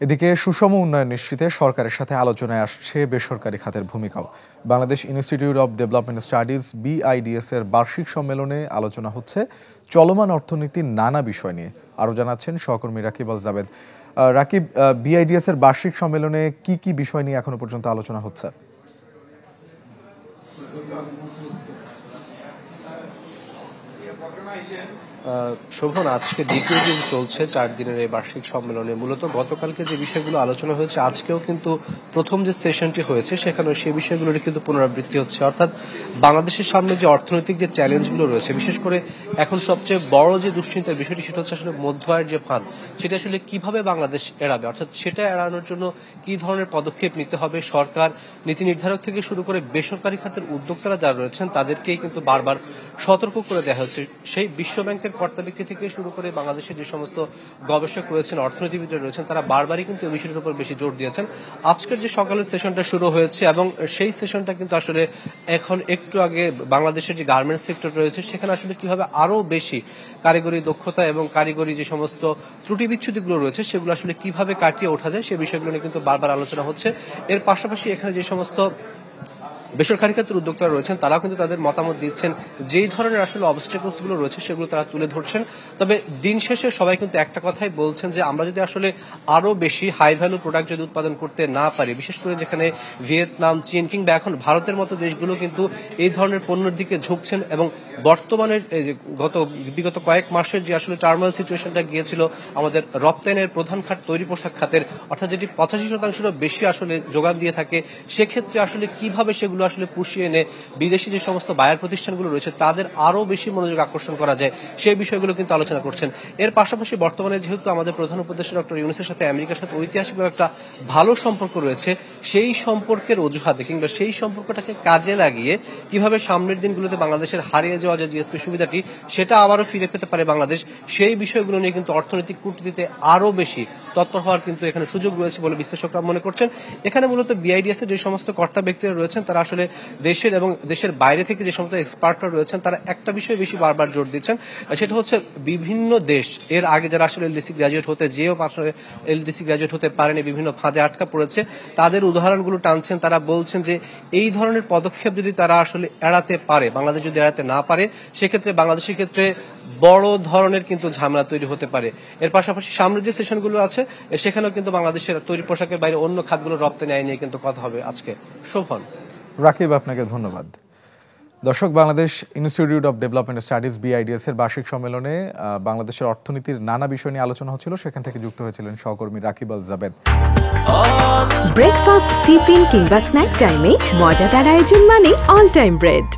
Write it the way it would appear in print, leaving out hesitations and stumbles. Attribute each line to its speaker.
Speaker 1: এদিকে সুষম উন্নয়ন নিশ্চিতে সরকারের সাথে আলোচনায় আসছে বেসরকারি খাতের ভূমিকাও। Bangladesh institute of development studies BIDS এর বার্ষিক সম্মেলনে আলোচনা হচ্ছে চলমান অর্থনীতির নানা বিষয় নিয়ে। আরও জানাচ্ছেন সহকর্মী রাকিব আল জাবেদ। রাকিব, BIDS এর বার্ষিক সম্মেলনে কি কি বিষয় নিয়ে এখনো পর্যন্ত আলোচনা হচ্ছে?
Speaker 2: শোভন, আজকে দ্বিতীয় দিন চলছে 4 দিনের এই বার্ষিক সম্মেলনে। মূলত গতকালকে যে বিষয়গুলো আলোচনা হয়েছে, আজকেও কিন্তু প্রথম যে সেশনটি হয়েছে সেখানে সেই বিষয়গুলোর কিন্তু পুনরাবৃত্তি হচ্ছে। অর্থাৎ বাংলাদেশের সামনে যে অর্থনৈতিক যে চ্যালেঞ্জগুলো রয়েছে, বিশেষ করে এখন সবচেয়ে বড় যে দুশ্চিন্তার বিষয়টি সেটা হচ্ছে আসলে মধ্য আয়ের যে ফাঁদ, সেটা আসলে কিভাবে বাংলাদেশ এড়াবে, অর্থাৎ সেটা এড়ানোর জন্য কি ধরনের পদক্ষেপ নিতে হবে। সরকার, নীতি নির্ধারক থেকে শুরু করে বেসরকারি খাতের উদ্যোক্তারা যারা রয়েছেন তাদেরকেই কিন্তু বারবার সতর্ক করে দেওয়া হচ্ছে। সেই বিশ্ব ব্যাংকের কর্তা ব্যক্তি থেকে শুরু করে বাংলাদেশের যে সমস্ত গবেষক রয়েছেন, অর্থনীতিবিদরা রয়েছেন, তারা বারবারই কিন্তু এই বিষয়টির উপর বেশি জোর দিয়েছেন। আজকের যে সকালের সেশনটা শুরু হয়েছে এবং সেই সেশনটা কিন্তু আসলে এখন একটু আগে বাংলাদেশের যে গার্মেন্টস সেক্টর রয়েছে সেখানে আসলে কিভাবে আরো বেশি কারিগরি দক্ষতা এবং কারিগরি যে সমস্ত ত্রুটি বিচ্ছুতিগুলো রয়েছে সেগুলো আসলে কিভাবে কাটিয়ে ওঠা যায় সেই বিষয়গুলো নিয়ে কিন্তু বারবার আলোচনা হচ্ছে। এর পাশাপাশি এখানে যে সমস্ত বেসরকারি খাতের উদ্যোক্তারা রয়েছেন তারাও কিন্তু তাদের মতামত দিচ্ছেন, যেই ধরনের আসলে অবস্ট্যাকলস গুলো রয়েছে সেগুলো তারা তুলে ধরছেন। তবে দিন শেষে সবাই কিন্তু একটা কথাই বলছেন যে আমরা যদি আসলে আরো বেশি হাই ভ্যালু প্রোডাক্ট যদি উৎপাদন করতে না পারি, বিশেষ করে যেখানে ভিয়েতনাম, চীন কিংবা এখন ভারতের মতো দেশগুলো কিন্তু এই ধরনের পণ্যের দিকে ঝুঁকছেন এবং বর্তমানের বিগত কয়েক মাসের যে আসলে টার্মাল সিচুয়েশনটা গিয়েছিল আমাদের রপ্তানির প্রধান খাত তৈরি পোশাক খাতের, অর্থাৎ যেটি 85% বেশি আসলে যোগান দিয়ে থাকে, সেক্ষেত্রে আসলে কিভাবে সেগুলো আসলে পুষিয়ে এনে বিদেশি যে সমস্ত বায়ার প্রতিষ্ঠানগুলো রয়েছে তাদের আরো বেশি মনোযোগ আকর্ষণ করা যায় সেই বিষয়গুলো কিন্তু আলোচনা করছেন। এর পাশাপাশি বর্তমানে যেহেতু আমাদের প্রধান উপদেষ্টা ডক্টর ইউনূসের সাথে আমেরিকার সাথে ঐতিহাসিকভাবে একটা ভালো সম্পর্ক রয়েছে, সেই সম্পর্কের অজুহাতে কিংবা সেই সম্পর্কটাকে কাজে লাগিয়ে কিভাবে সামনের দিনগুলোতে বাংলাদেশের হারিয়ে যাওয়া যে জিএসপি সুবিধাটি সেটা আবারও ফিরে পেতে পারে বাংলাদেশ, সেই বিষয়গুলো নিয়ে কিন্তু অর্থনৈতিক কূটনীতিতে আরো বেশি তৎপর হওয়ার কিন্তু এখানে সুযোগ রয়েছে বলে বিশ্লেষকরা মনে করছেন। এখানে মূলত BIDS এর যে সমস্ত কর্তা ব্যক্তিরা রয়েছেন তারা আসলে দেশের এবং দেশের বাইরে থেকে যে সমস্ত এক্সপার্টরা রয়েছেন তারা একটা বিষয়ে বেশি বারবার জোর দিচ্ছেন, সেটা হচ্ছে বিভিন্ন দেশ এর আগে যারা আসলে LDC গ্রাজুয়েট হতে যেও আসলে LDC গ্রাজুয়েট হতে পারেনি, বিভিন্ন ফাঁদে আটকা পড়েছে, তাদের উদাহরণগুলো টানছেন। তারা বলছেন যে এই ধরনের পদক্ষেপ যদি তারা আসলে এড়াতে পারে, বাংলাদেশ যদি এড়াতে না পারে, সেক্ষেত্রে বাংলাদেশের ক্ষেত্রে বড় ধরনের কিন্তু ঝামেলা তৈরি হতে পারে। এর পাশাপাশি সামনের যে সেশনগুলো আছে সেখানেও কিন্তু বাংলাদেশের তৈরি পোশাকের বাইরে অন্য খাতগুলো রপ্তানি আয় নিয়ে কিন্তু কথা হবে আজকে। শোভন।
Speaker 1: রাকিব, আপনাকে ধন্যবাদ। দর্শক, Bangladesh institute of development studies BIDS এর বার্ষিক সম্মেলনে বাংলাদেশের অর্থনীতির নানা বিষয় নিয়ে আলোচনা হচ্ছিল। সেখান থেকে যুক্ত হয়েছিলেন সহকর্মী রাকিব আল জাবেদ।
Speaker 3: ব্রেকফাস্ট, টিফিন কিংবা স্ন্যাক টাইমে মজাদার আয়োজন মানে অল টাইম ব্রেড।